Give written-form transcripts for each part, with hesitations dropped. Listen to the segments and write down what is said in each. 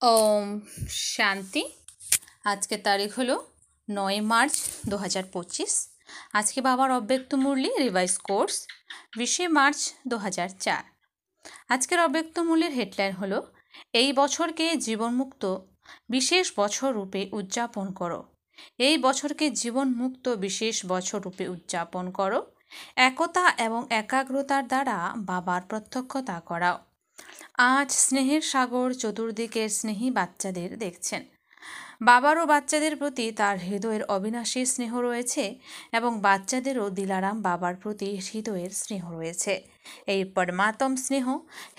ওম শান্তি। আজকে তারিখ হলো 9 মার্চ 2025। আজকে বাবার অব্যক্ত মুরলি রিভাইজ কোর্স 20 মার্চ 2004। আজকের অব্যক্ত মুরলির হেডলাইন হলো এই বছরকে জীবনমুক্ত বিশেষ বছর রূপে উদযাপন করো। এই বছরকে জীবনমুক্ত বিশেষ বছর রূপে উদযাপন করো। একতা এবং একাগ্রতার দ্বারা বাবার প্রত্যক্ষতা করাও। আজ স্নেহের সাগর চতুর্দিকের স্নেহী বাচ্চাদের দেখছেন। বাবারও বাচ্চাদের প্রতি তার হৃদয়ের অবিনাশী স্নেহ রয়েছে এবং বাচ্চাদেরও দিলারাম বাবার প্রতি হৃদয়ের স্নেহ রয়েছে। এই পরমাত্ম স্নেহ,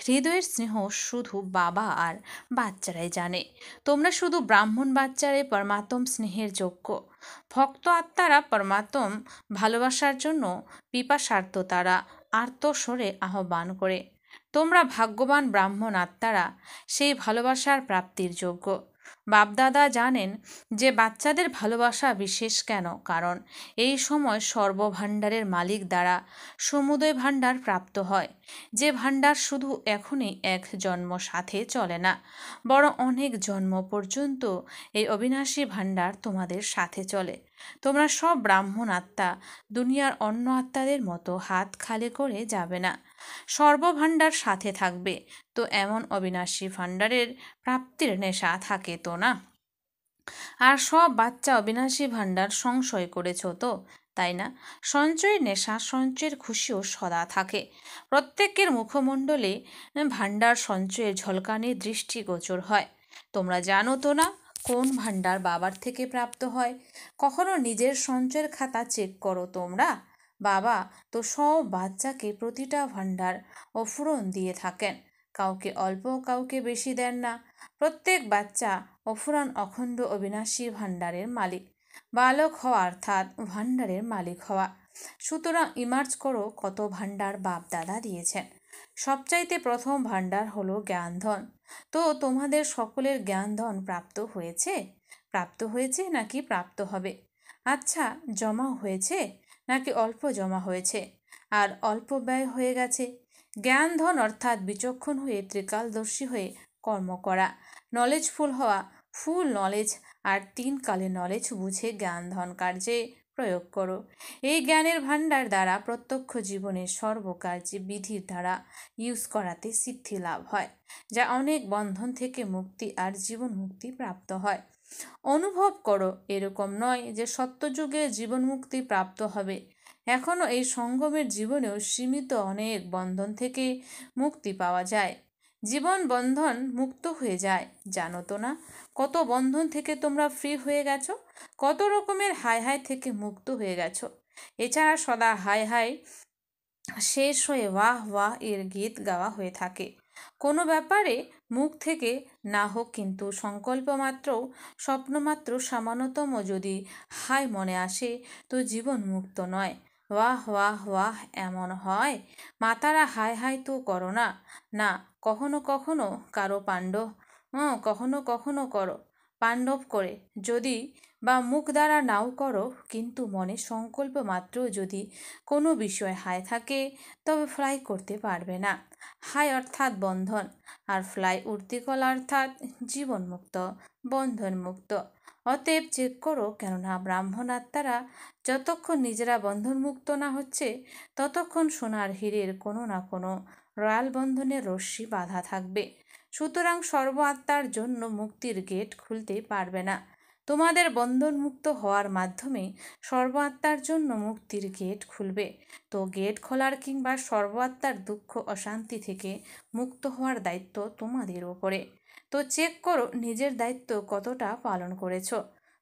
হৃদয়ের স্নেহ শুধু বাবা আর বাচ্চারাই জানে। তোমরা শুধু ব্রাহ্মণ বাচ্চারাই পরমাত্ম স্নেহের যোগ্য। ভক্ত আত্মারা পরমাত্ম ভালোবাসার জন্য পিপাসার্থ, তারা আর্তস্বরে আহ্বান করে। তোমরা ভাগ্যবান ব্রাহ্মণ আত্মারা সেই ভালোবাসার প্রাপ্তির যোগ্য। বাপদাদা জানেন যে বাচ্চাদের ভালোবাসা বিশেষ কেন, কারণ এই সময় সর্বভাণ্ডারের মালিক দ্বারা সমুদয় ভাণ্ডার প্রাপ্ত হয়। যে ভাণ্ডার শুধু এখনই এক জন্ম সাথে চলে না, বরং অনেক জন্ম পর্যন্ত এই অবিনাশী ভাণ্ডার তোমাদের সাথে চলে। তোমরা সব ব্রাহ্মণ আত্মা দুনিয়ার অন্য আত্মাদের মতো হাত খালি করে যাবে না, সর্বভাণ্ডার সাথে থাকবে। তো এমন অবিনাশী ভাণ্ডারের প্রাপ্তির নেশা থাকে তো না? আর সব বাচ্চা অবিনাশী ভাণ্ডার সংশয় করেছ তো, তাই না? সঞ্চয়ের নেশা, সঞ্চয়ের খুশিও সদা থাকে। প্রত্যেকের মুখমণ্ডলে ভাণ্ডার সঞ্চয়ের ঝলকানি দৃষ্টিগোচর হয়। তোমরা জানো তো না কোন ভাণ্ডার বাবার থেকে প্রাপ্ত হয়? কখনো নিজের সঞ্চয়ের খাতা চেক করো তোমরা? বাবা তো সব বাচ্চাকে প্রতিটা ভাণ্ডার অফুরন দিয়ে থাকেন। কাউকে অল্প, কাউকে বেশি দেন না। প্রত্যেক বাচ্চা অফুরান অখণ্ড অবিনাশী ভাণ্ডারের মালিক। বালক হওয়া অর্থাৎ ভাণ্ডারের মালিক হওয়া। সুতরাং ইমার্জ করো কত ভাণ্ডার বাপ দাদা দিয়েছেন। সবচাইতে প্রথম ভাণ্ডার হলো জ্ঞানধন। তো তোমাদের সকলের জ্ঞানধন প্রাপ্ত হয়েছে? প্রাপ্ত হয়েছে নাকি প্রাপ্ত হবে? আচ্ছা, জমা হয়েছে নাকি অল্প জমা হয়েছে আর অল্প ব্যয় হয়ে গেছে? জ্ঞানধন অর্থাৎ বিচক্ষণ হয়ে, ত্রিকালদর্শী হয়ে কর্ম করা, নলেজফুল হওয়া, ফুল নলেজ আর 3 কালে নলেজ বুঝে জ্ঞানধন কার্যে প্রয়োগ করো। এই জ্ঞানের ভাণ্ডার দ্বারা প্রত্যক্ষ জীবনের সর্বকার্যে বিধির দ্বারা ইউজ করাতে সিদ্ধি লাভ হয়, যা অনেক বন্ধন থেকে মুক্তি আর জীবন মুক্তি প্রাপ্ত হয়। অনুভব করো, এরকম নয় যে সত্যযুগে জীবন মুক্তি প্রাপ্ত হবে। এখনও এই সঙ্গমের জীবনেও সীমিত অনেক বন্ধন থেকে মুক্তি পাওয়া যায়। জীবন বন্ধন মুক্ত হয়ে যায়, জানো তো না? কত বন্ধন থেকে তোমরা ফ্রি হয়ে গেছো, কত রকমের হাই হাই থেকে মুক্ত হয়ে গেছো। এছাড়া সদা হাই হাই শেষ হয়ে ওয়াহ ওয়াহ এর গীত গাওয়া হয়ে থাকে। কোনো ব্যাপারে মুখ থেকে না হোক, কিন্তু সংকল্প মাত্র, স্বপ্নমাত্র সামান্যতম যদি হাই মনে আসে, তো জীবন মুক্ত নয়। ওয়াহ ওয়াহ ওয়াহ এমন হয়, মাতারা হাই হাই তো করো না। না, কখনো কখনো কারো পাণ্ডব, কখনো কখনো করো পাণ্ডব করে, যদি বা মুখ দ্বারা নাও করো, কিন্তু মনে সংকল্প মাত্র যদি কোনো বিষয় হাই থাকে, তবে ফ্লাই করতে পারবে না। হাই অর্থাৎ বন্ধন, আর ফ্লাই উর্তিকল অর্থাৎ জীবনমুক্ত, বন্ধনমুক্ত। অতএব চেক করো, কেননা ব্রাহ্মণ আত্মারা যতক্ষণ নিজেরা বন্ধনমুক্ত না হচ্ছে, ততক্ষণ সোনার হীরের কোনো না কোনো রয়াল বন্ধনের রশ্মি বাধা থাকবে। সুতরাং সর্ব আত্মার জন্য মুক্তির গেট খুলতে পারবে না। তোমাদের বন্ধনমুক্ত হওয়ার মাধ্যমে সর্ব আত্মার জন্য মুক্তির গেট খুলবে। তো গেট খোলার কিংবা সর্ব আত্মার দুঃখ অশান্তি থেকে মুক্ত হওয়ার দায়িত্ব তোমাদের ওপরে। তো চেক করো নিজের দায়িত্ব কতটা পালন করেছো।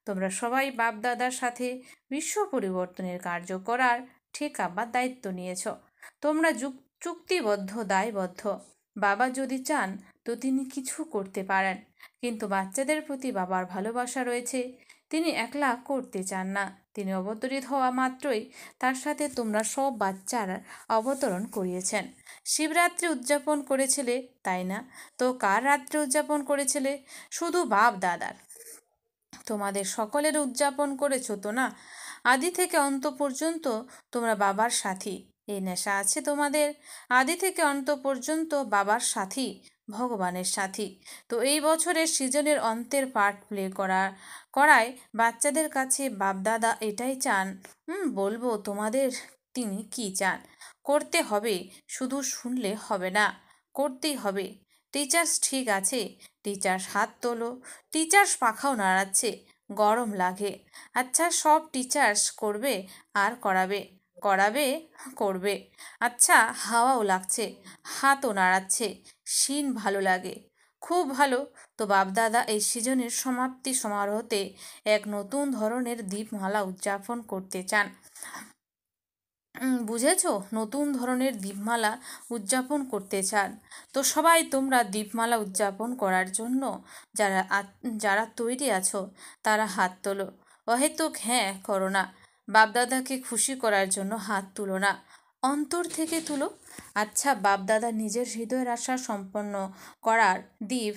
তোমরা সবাই বাপদাদার সাথে বিশ্ব পরিবর্তনের কার্য করার ঠিকা বা দায়িত্ব নিয়েছ। তোমরা চুক্তিবদ্ধ, দায়বদ্ধ। বাবা যদি চান তো তিনি কিছু করতে পারেন, কিন্তু বাচ্চাদের প্রতি বাবার ভালোবাসা রয়েছে। তিনি একলা করতে চান না। তিনি অবতরিত হওয়া মাত্রই তার সাথে তোমরা সব বাচ্চারা অবতরণ করিয়েছেন। শিবরাত্রি উদযাপন করেছিলে, তাই না? তো কার রাত্রি উদযাপন করেছিলে? শুধু বাপ দাদার। তোমাদের সকলের উদযাপন করেছো তো না? আদি থেকে অন্ত পর্যন্ত তোমরা বাবার সাথী। এই নেশা আছে তোমাদের? আদি থেকে অন্ত পর্যন্ত বাবার সাথী, ভগবানের সাথী। তো এই বছরের সিজনের অন্তের পার্ট প্লে করায় বাচ্চাদের কাছে বাপদাদা এটাই চান। বলবো তোমাদের তিনি কি চান। করতে হবে, শুধু শুনলে হবে না, করতেই হবে। টিচার্স ঠিক আছে, টিচার্স হাত তোলো। টিচার্স পাখাও নাড়াচ্ছে, গরম লাগে। আচ্ছা, সব টিচার্স করবে আর করাবে, করাবে, করবে। আচ্ছা, হাওয়াও লাগছে, হাতও নাড়াচ্ছে, শিন ভালো লাগে, খুব ভালো। তো বাপদাদা এই সিজনের সমাপ্তি সমারোহতে এক নতুন ধরনের দীপমালা উদযাপন করতে চান। বুঝেছ, নতুন ধরনের দীপমালা উদযাপন করতে চান। তো সবাই তোমরা দীপমালা উদযাপন করার জন্য যারা তৈরি আছো তারা হাত তোলো। অহেতুক হ্যাঁ করো না, বাপদাদাকে খুশি করার জন্য হাত তুলো না, অন্তর থেকে তুলো। আচ্ছা, বাপদাদা নিজের হৃদয়ের আশা সম্পন্ন করার দীপ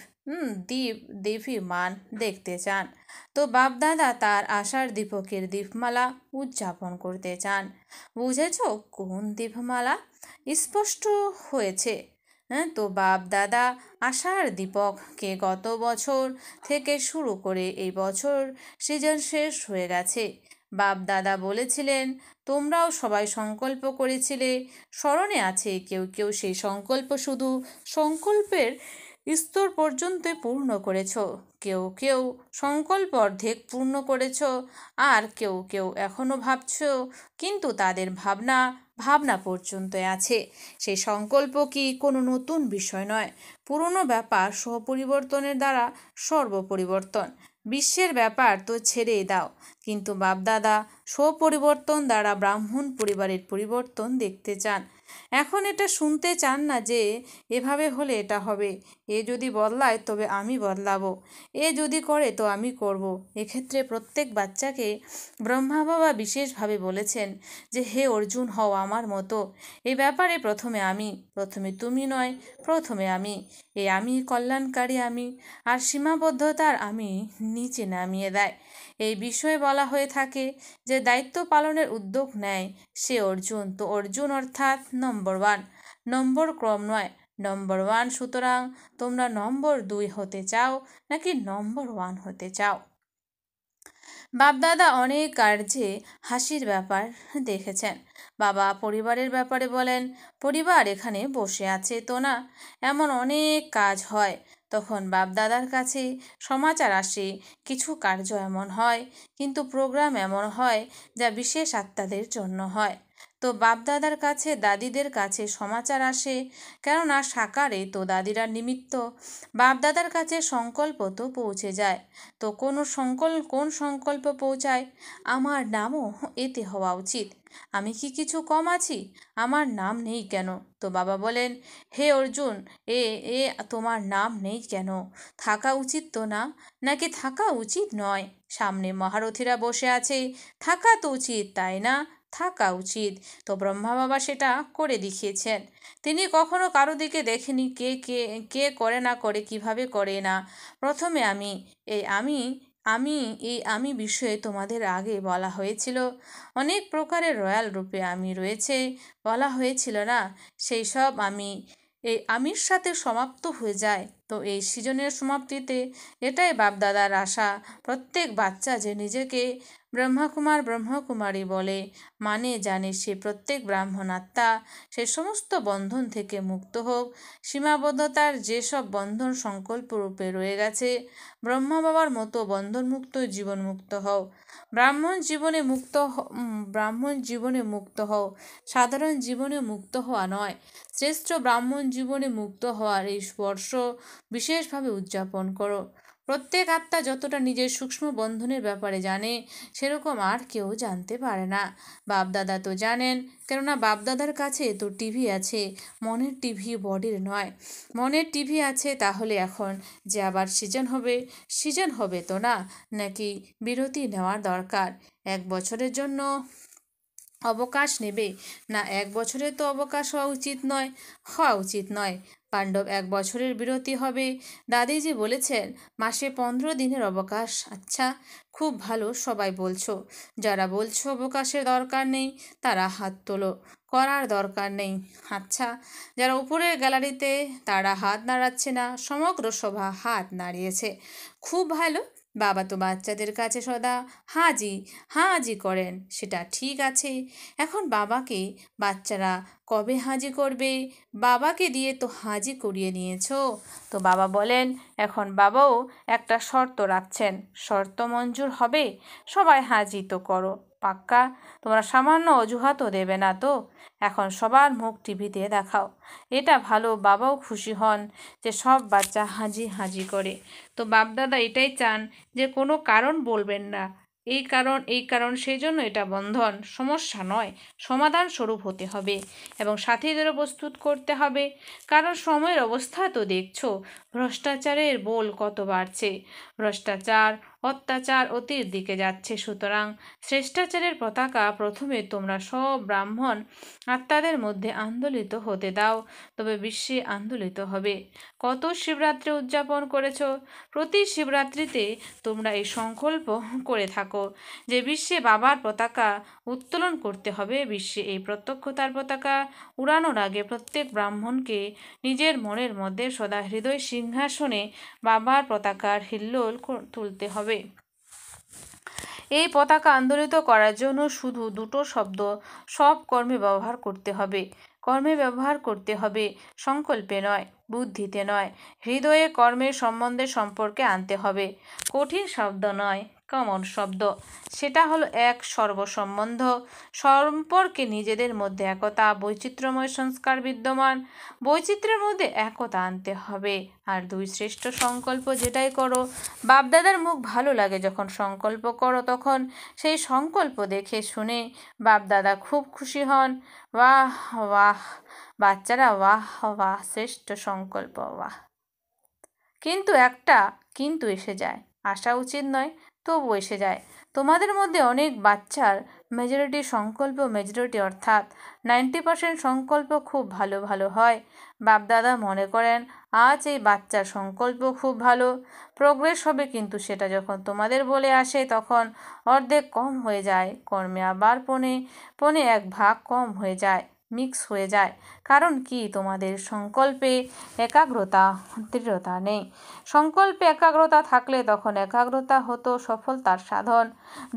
দেবী মান দেখতে চান। তো বাপদাদা তার আশার দীপকের দীপমালা উদযাপন করতে চান। বুঝেছ কোন দীপমালা? স্পষ্ট হয়েছে। হ্যাঁ, তো বাপদাদা আশার দীপককে গত বছর থেকে শুরু করে এই বছর সিজন শেষ হয়ে গেছে। বাপদাদা বলেছিলেন, তোমরাও সবাই সংকল্প করেছিলে, স্মরণে আছে। কেউ কেউ সেই সংকল্প শুধু সংকল্পের স্তর পর্যন্ত পূর্ণ করেছ, কেউ কেউ সংকল্প অর্ধেক পূর্ণ করেছ, আর কেউ কেউ এখনও ভাবছ, কিন্তু তাদের ভাবনা পর্যন্ত আছে। সেই সংকল্প কি কোনো নতুন বিষয় নয়, পুরনো ব্যাপার সপরিবর্তনের দ্বারা সর্বপরিবর্তন। বিশ্বের ব্যাপার তো ছেড়েই দাও, কিন্তু বাপদাদা স্বপরিবর্তন দ্বারা ব্রাহ্মণ পরিবারের পরিবর্তন দেখতে চান। এখন এটা শুনতে চান না যে এভাবে হলে এটা হবে, এ যদি বদলায় তবে আমি বদলাবো, এ যদি করে তো আমি করব। এক্ষেত্রে প্রত্যেক বাচ্চাকে ব্রহ্মা বাবা বিশেষভাবে বলেছেন যে হে অর্জুন, হও আমার মতো। এই ব্যাপারে প্রথমে তুমি নয়, প্রথমে আমি। এই আমি কল্যাণকারী আমি, আর সীমাবদ্ধতার আমি নিচে নামিয়ে দেয়। এই বিষয়ে বলা হয়ে থাকে যে দায়িত্ব পালনের উদ্যোগ নেয় সে অর্জুন। তো অর্জুন অর্থাৎ নম্বর 1, নম্বর ক্রম নয়, নম্বর 1। সুতরাং তোমরা নম্বর 2 হতে চাও নাকি নম্বর 1 হতে চাও? বাপদাদা অনেক কার্যে হাসির ব্যাপার দেখেছেন। বাবা পরিবারের ব্যাপারে বলেন, পরিবার এখানে বসে আছে তো না, এমন অনেক কাজ হয়। তখন বাপদাদার কাছে সমাচার আসে, কিছু কার্য এমন হয়, কিন্তু প্রোগ্রাম এমন হয় যা বিশেষ আত্মাদের জন্য হয়। তো বাপদাদার কাছে দাদিদের কাছে সমাচার আসে, কেননা সাকারে তো দাদিরা নিমিত্ত। বাপদাদার কাছে সংকল্প তো পৌঁছে যায়। তো কোন সংকল্প পৌঁছায়? আমার নামও এতে হওয়া উচিত। আমি কি কিছু কম আছি? আমার নাম নেই কেন? তো বাবা বলেন, হে অর্জুন, এ এ তোমার নাম নেই কেন? থাকা উচিত তো না, নাকি থাকা উচিত নয়? সামনে মহারথীরা বসে আছে, থাকা তো উচিত, তাই না? থাকা উচিত। তো ব্রহ্মা বাবা সেটা করে দেখিয়েছেন। তিনি কখনো কারো দিকে দেখেনি কে কে কে করে না করে, কিভাবে করে না। প্রথমে আমি, এই আমি বিষয়ে তোমাদের আগে বলা হয়েছিল। অনেক প্রকারের রয়্যাল রূপে আমি রয়েছে বলা হয়েছিল না? সেই সব এই আমির সাথে সমাপ্ত হয়ে যায়। তো এই সৃজনের সমাপ্তিতে এটাই বাপদাদার আশা, প্রত্যেক বাচ্চা যে নিজেকে ব্রহ্মকুমারী বলে জানে সে প্রত্যেক ব্রাহ্মণ আত্মা, সে সমস্ত বন্ধন থেকে মুক্ত হোক। সীমাবদ্ধতার যেসব বন্ধন সংকল্প রূপে রয়ে গেছে, ব্রহ্মা বাবার মতো বন্ধনমুক্ত জীবনমুক্ত হও। ব্রাহ্মণ জীবনে মুক্ত হও, সাধারণ জীবনে মুক্ত হওয়া নয়। শ্রেষ্ঠ ব্রাহ্মণ জীবনে মুক্ত হওয়ার এই স্পর্শ বিশেষভাবে উদযাপন করো। প্রত্যেক আত্মা যতটা নিজের সূক্ষ্ম বন্ধনের ব্যাপারে জানে, সেরকম আর কেউ জানতে পারে না। বাপদাদা তো জানেন, কেননা বাপদাদার কাছে তো টিভি আছে, মনের টিভি বডির নয়। মনের টিভি আছে, তাহলে এখন যে আবার সিজন হবে তো না, নাকি বিরতি নেওয়ার দরকার? 1 বছরের জন্য অবকাশ নেবে না 1 বছরের তো অবকাশ হওয়া উচিত নয়। পাণ্ডব 1 বছরের বিরতি হবে। দাদিজি বলেছেন মাসে 15 দিনের অবকাশ। আচ্ছা, খুব ভালো, সবাই বলছো। যারা বলছো অবকাশের দরকার নেই তারা হাত তোলো। করার দরকার নেই। আচ্ছা, যারা উপরের গ্যালারিতে তারা হাত নাড়াচ্ছে না, সমগ্র সভা হাত নাড়িয়েছে। খুব ভালো। বাবা তো বাচ্চাদের কাছে সদা হাজি হাজি করেন, সেটা ঠিক আছে। এখন বাবাকে বাচ্চারা কবে হাজি করবে? বাবাকে দিয়ে তো হাজি করিয়ে নিয়েছো। তো বাবা বলেন এখন বাবাও একটা শর্ত রাখছেন। শর্ত মঞ্জুর হবে? সবাই হাজি তো করো, পাক্কা? তোমরা সামান্য অজুহাতও দেবে না তো? এখন সবার মুখ টিভিতে দেখাও। এটা ভালো, বাবাও খুশি হন যে সব বাচ্চা হাজি হাজি করে। তো বাপদাদা এটাই চান যে কোনো কারণ বলবেন না, এই কারণ সেই জন্য এটা বন্ধন, সমস্যা নয়, সমাধান স্বরূপ হতে হবে এবং সাথীদেরও প্রস্তুত করতে হবে। কারণ সময়ের অবস্থা তো দেখছো, ভ্রষ্টাচারের বোল কত বাড়ছে। ভ্রষ্টাচার অত্যাচার অতির দিকে যাচ্ছে। সুতরাং শ্রেষ্টাচারের পতাকা প্রথমে তোমরা সব ব্রাহ্মণ আত্মাদের মধ্যে আন্দোলিত হতে দাও, তবে বিশ্বে আন্দোলিত হবে। কত শিবরাত্রি উদযাপন করেছো? প্রতি শিবরাত্রিতে তোমরা এই সংকল্প করে থাকো যে বিশ্বে বাবার পতাকা উত্তোলন করতে হবে। বিশ্বে এই প্রত্যক্ষতার পতাকা উড়ানোর আগে প্রত্যেক ব্রাহ্মণকে নিজের মনের মধ্যে সদা হৃদয় সিংহাসনে বাবার পতাকার হিল্লোল তুলতে হবে। এই পতাকা আন্দোলিত করার জন্য শুধু দুটো শব্দ সব কর্মে ব্যবহার করতে হবে। কর্মে ব্যবহার করতে হবে, সংকল্পে নয়, বুদ্ধিতে নয়। হৃদয়ে কর্মের সম্পর্কে আনতে হবে। কঠিন শব্দ নয়, কমন শব্দ। সেটা হলো এক সর্বসম্বন্ধ সম্পর্কে নিজেদের মধ্যে একতা, বৈচিত্র্যময় সংস্কার বিদ্যমান, বৈচিত্র্যের মধ্যে একতা আনতে হবে। আর 2 শ্রেষ্ঠ সংকল্প যেটাই করো, বাপদাদার মুখ ভালো লাগে যখন সংকল্প করো, তখন সেই সংকল্প দেখে শুনে বাপদাদা খুব খুশি হন। বাহ বাহ বাচ্চারা, বাহ বাহ, শ্রেষ্ঠ সংকল্প, বাহ। কিন্তু একটা কিন্তু এসে যায়, আসা উচিত নয়, তবু এসে যায়। তোমাদের মধ্যে অনেক বাচ্চার মেজরিটি সংকল্প, মেজরিটি অর্থাৎ 90% সংকল্প খুব ভালো ভালো হয়। বাপদাদা মনে করেন আজ এই বাচ্চার সংকল্প খুব ভালো, প্রোগ্রেস হবে, কিন্তু সেটা যখন তোমাদের বলে আসে তখন অর্ধেক কম হয়ে যায়, কর্মে আবার পৌনে 1 ভাগ কম হয়ে যায়, মিক্স হয়ে যায়। কারণ কি? তোমাদের সংকল্পে একাগ্রতা, দৃঢ়তা নেই। সংকল্পে একাগ্রতা থাকলে তখন একাগ্রতা হতো সফলতার সাধন,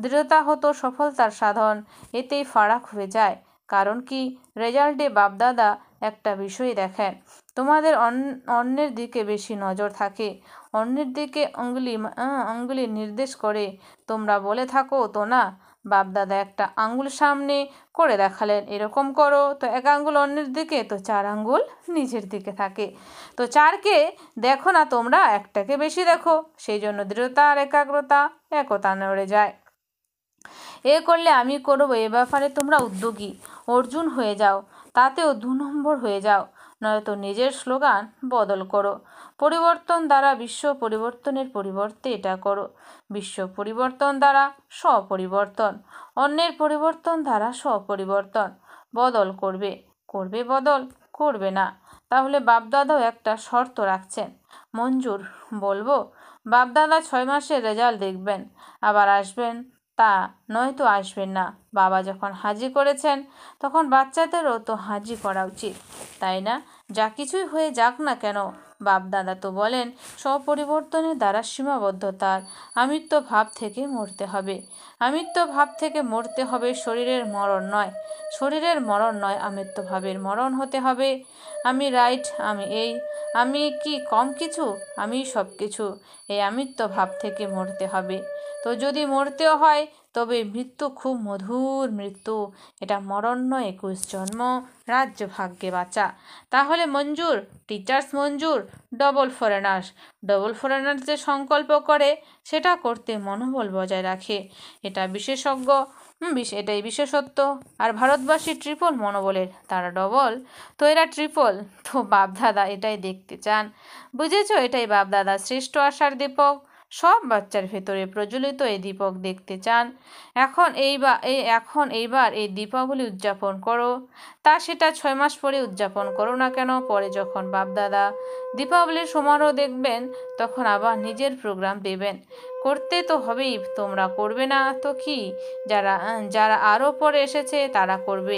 দৃঢ়তা হতো সফলতার সাধন। এতেই ফারাক হয়ে যায়। কারণ কি? রেজাল্টে বাপদাদা একটা বিষয় দেখেন, তোমাদের অন্যের দিকে বেশি নজর থাকে, অন্যের দিকে অঙ্গুলি নির্দেশ করে। তোমরা বলে থাকো তো না, বাপদাদা একটা আঙ্গুল সামনে করে দেখালেন, এরকম করো, তো 1 আঙ্গুল অন্যের দিকে, তো 4 আঙ্গুল নিজের দিকে থাকে। তো 4কে দেখো না তোমরা, একটাকে বেশি দেখো। সেই জন্য দৃঢ়তা আর একাগ্রতা একতা নড়ে যায়। এ করলে আমি করবো, এ ব্যাপারে তোমরা উদ্যোগী, অর্জুন হয়ে যাও, তাতেও 2 নম্বর হয়ে যাও। নয়তো নিজের স্লোগান বদল করো। পরিবর্তন দ্বারা বিশ্ব পরিবর্তনের পরিবর্তে এটা করো, বিশ্ব পরিবর্তন দ্বারা স্বপরিবর্তন, অন্যের পরিবর্তন দ্বারা স্বপরিবর্তন। বদল করবে, বদল করবে না। তাহলে বাপদাদাও একটা শর্ত রাখছেন, মঞ্জুর? বলবো, বাপদাদা 6 মাসের রেজাল্ট দেখবেন, আবার আসবেন, তা নয়তো আসবেন না। বাবা যখন হাজি করেছেন তখন বাচ্চাদেরও তো হাজি করা উচিত, তাই না? যা কিছুই হয়ে যাক না কেন, বাপদাদা তো বলেন স্বপরিবর্তনের দ্বারা সীমাবদ্ধতার আমিত্ব ভাব থেকে মরতে হবে। আমিত্ব ভাব থেকে মরতে হবে, শরীরের মরণ নয়, শরীরের মরণ নয়, আমিত্ব ভাবের মরণ হতে হবে। আমি রাইট, আমি কি কম কিছু? আমি সব কিছু। এই আমিত্ব ভাব থেকে মরতে হবে। তো যদি মরতেও হয় তবে মৃত্যু খুব মধুর মৃত্যু, এটা মরণ নয়, 21 জন্ম, রাজ্য ভাগ্যে বাঁচা। তাহলে মঞ্জুর, টিচার্স মঞ্জুর। ডবল ফরেনার্স যে সংকল্প করে সেটা করতে মনোবল বজায় রাখে, এটা এটাই বিশেষত্ব। আর ভারতবাসী ট্রিপল মনোবলের, তারা ডবল, তো এরা ট্রিপল। তো বাপদাদা এটাই দেখতে চান, বুঝেছো? এটাই বাপদাদা শ্রেষ্ঠ আশার দীপক, সব বাচ্চার ভেতরে প্রজ্বলিত এই দীপক দেখতে চান। এইবার এই দীপাবলি উদযাপন করো। তা সেটা 6 মাস পরে উদযাপন করো না কেন, পরে যখন বাপদাদা দীপাবলির সমারোহ দেখবেন তখন আবার নিজের প্রোগ্রাম দেবেন। করতে তো হবেই, তোমরা করবে না তো কি? যারা যারা আরও পরে এসেছে তারা করবে।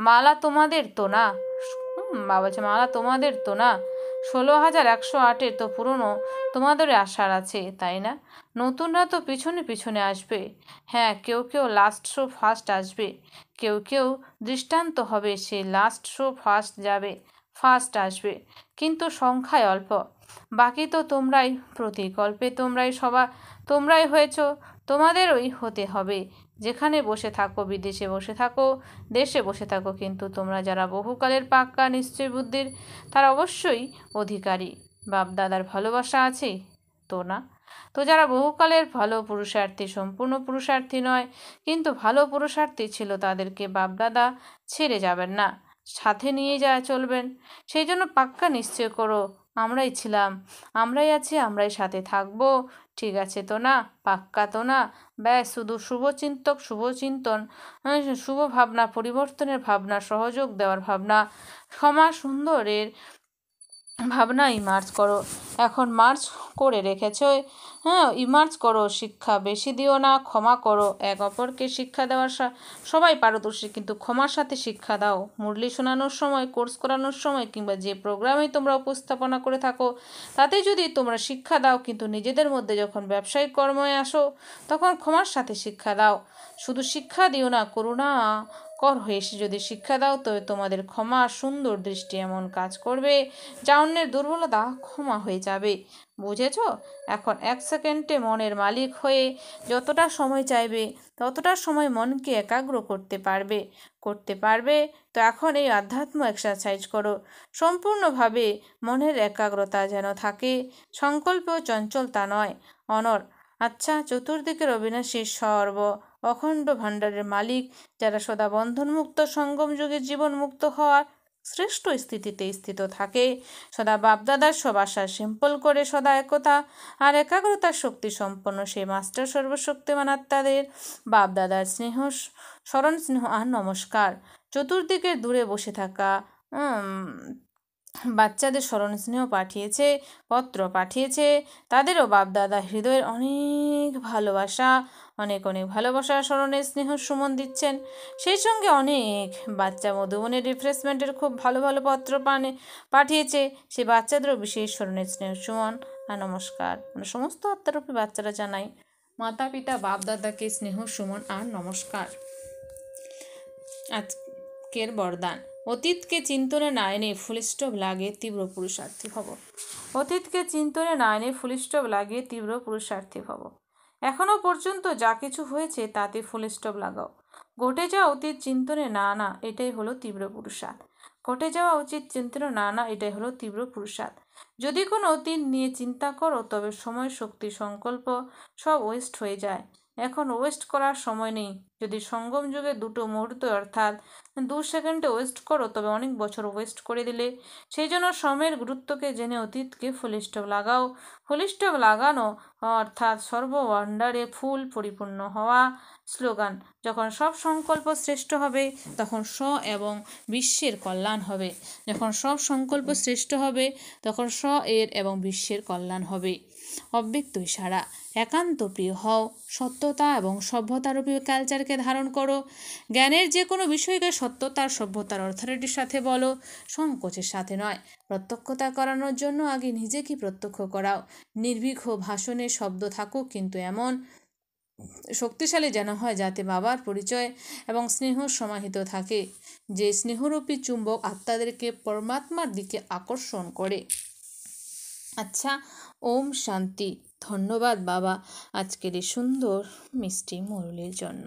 মালা তোমাদের তো না। বাবা বলছে, মালা তোমাদের তো না। 16,108 তো পুরনো, তোমাদের আসার আছে, তাই না? নতুনরা তো পিছনে পিছনে আসবে। হ্যাঁ, কেউ কেউ লাস্ট শো ফার্স্ট আসবে, কেউ কেউ দৃষ্টান্ত হবে, সে লাস্ট শো ফার্স্ট আসবে, কিন্তু সংখ্যায় অল্প। বাকি তো তোমরাই, প্রতি গল্পে তোমরাই হয়েছ, তোমাদেরই হতে হবে। যেখানে বসে থাকো, বিদেশে বসে থাকো, দেশে বসে থাকো, কিন্তু তোমরা যারা বহুকালের পাক্কা নিশ্চয় বুদ্ধির, তারা অবশ্যই অধিকারী। বাপদাদার ভালোবাসা আছে তো না? তো যারা বহুকালের ভালো পুরুষার্থী, সম্পূর্ণ পুরুষার্থী নয় কিন্তু ভালো পুরুষার্থী ছিল, তাদেরকে বাপদাদা ছেড়ে যাবেন না, সাথে নিয়ে চলবেন। সেই জন্য পাক্কা নিশ্চয় করো, আমরাই ছিলাম, আমরাই আছি, আমরাই সাথে থাকবো। ঠিক আছে তো না? পাক্কা তো না? ব্যাস, শুধু শুভচিন্তন, শুভ ভাবনা, পরিবর্তনের ভাবনা, সহযোগ দেওয়ার ভাবনা, ক্ষমা সুন্দরের ভাবনা ইমার্জ করো। এখন মার্চ করে রেখেছো, হ্যাঁ, ইমার্জ করো। শিক্ষা বেশি দিও না, ক্ষমা করো। এক অপরকে শিক্ষা দেওয়ার সবাই পারদর্শী, কিন্তু ক্ষমার সাথে শিক্ষা দাও। মুরলি শোনানোর সময়, কোর্স করানোর সময়, কিংবা যে প্রোগ্রামে তোমরা উপস্থাপনা করে থাকো, তাতে যদি তোমরা শিক্ষা দাও, কিন্তু নিজেদের মধ্যে যখন ব্যবসায়িক কর্মে আসো তখন ক্ষমার সাথে শিক্ষা দাও। শুধু শিক্ষা দিও না, করুণা কর হয়ে যদি শিক্ষা দাও, তবে তোমাদের ক্ষমা সুন্দর দৃষ্টি এমন কাজ করবে যা অন্যের দুর্বলতা ক্ষমা হয়ে যাবে। বুঝেছ? এখন 1 সেকেন্ডে মনের মালিক হয়ে যতটা সময় চাইবে ততটা সময় মনকে একাগ্র করতে পারবে। তো এখন এই আধ্যাত্ম এক্সারসাইজ করো, সম্পূর্ণভাবে মনের একাগ্রতা যেন থাকে, সংকল্প চঞ্চলতা নয়, অনর। আচ্ছা, চতুর্দিকের অবিনাশী সর্ব অখণ্ড ভাণ্ডারের মালিক, যারা সদা বন্ধনমুক্ত, সঙ্গম যুগে জীবনমুক্ত হওয়ার শ্রেষ্ঠ স্থিতিতে স্থিত থাকে, সদা বাপদাদার সব আশা সিম্পল করে, সদা একতা আর একাগ্রতার শক্তি সম্পন্ন সেই মাস্টার সর্বশক্তিমান আত্মাদের বাপদাদার স্মরণ, স্নেহ আর নমস্কার। চতুর্দিকের দূরে বসে থাকা বাচ্চাদের স্মরণ স্নেহ পত্র পাঠিয়েছে, তাদেরও বাপদাদা হৃদয়ের অনেক ভালোবাসা স্মরণের স্নেহ সুমন দিচ্ছেন। সেই সঙ্গে অনেক বাচ্চা মধুবনের রিফ্রেশমেন্টের খুব ভালো ভালো পত্র পাঠিয়েছে, সে বাচ্চাদেরও বিশেষ স্মরণের স্নেহ সুমন আর নমস্কার। সমস্ত আত্মারূপী বাচ্চারা জানাই মাতা পিতা বাপদাদাকে স্নেহ সুমন আর নমস্কার। আজকের বরদান: অতীতকে চিন্তনে না এনে ফুলস্টপ লাগিয়ে তীব্র পুরুষার্থী ভব। অতীতকে চিন্তনে না এনে ফুলস্টপ লাগিয়ে তীব্র পুরুষার্থী ভব। এখনো পর্যন্ত যা কিছু হয়েছে তাতে ফুলস্টপ লাগাও। ঘটে যাওয়া অতীত চিন্তনে না আনা, এটাই হলো তীব্র পুরুষার্থ। ঘটে যাওয়া উচিত চিন্তনে না আনা, এটাই হলো তীব্র পুরুষার্থ। যদি কোনো অতীত নিয়ে চিন্তা করো, তবে সময়, শক্তি, সংকল্প সব ওয়েস্ট হয়ে যায়। এখন ওয়েস্ট করার সময় নেই। যদি সঙ্গম যুগে 2 মুহূর্ত অর্থাৎ 2 সেকেন্ডে ওয়েস্ট করো, তবে অনেক বছর ওয়েস্ট করে দিলে। সেই জন্য সময়ের গুরুত্বকে জেনে অতীতকে ফুলস্টপ লাগাও। ফুলস্টপ লাগানো অর্থাৎ সর্বওয়ান্ডারে ফুল পরিপূর্ণ হওয়া। স্লোগান: যখন সব সংকল্প শ্রেষ্ঠ হবে তখন এবং বিশ্বের কল্যাণ হবে। যখন সব সংকল্প শ্রেষ্ঠ হবে তখন এর এবং বিশ্বের কল্যাণ হবে। অব্যক্ত ইশারা: একান্ত প্রিয় হও, সত্যতা এবং সভ্যতারূপী কালচারকে ধারণ করো। জ্ঞানের যে কোনো বিষয়কে সত্যতার, সভ্যতার অথরিটির সাথে বলো, সংকোচের সাথে নয়। প্রত্যক্ষতা করানোর জন্য আগে নিজেকে প্রত্যক্ষ করাও। নির্ভীক ভাষণে শব্দ থাকুক, কিন্তু এমন শক্তিশালী যেন হয় যাতে বাবার পরিচয় এবং স্নেহ সমাহিত থাকে, যে স্নেহরূপী চুম্বক আত্মাদেরকে পরমাত্মার দিকে আকর্ষণ করে। আচ্ছা, ওম শান্তি। ধন্যবাদ বাবা আজকের এই সুন্দর মিষ্টি মুরলির জন্য।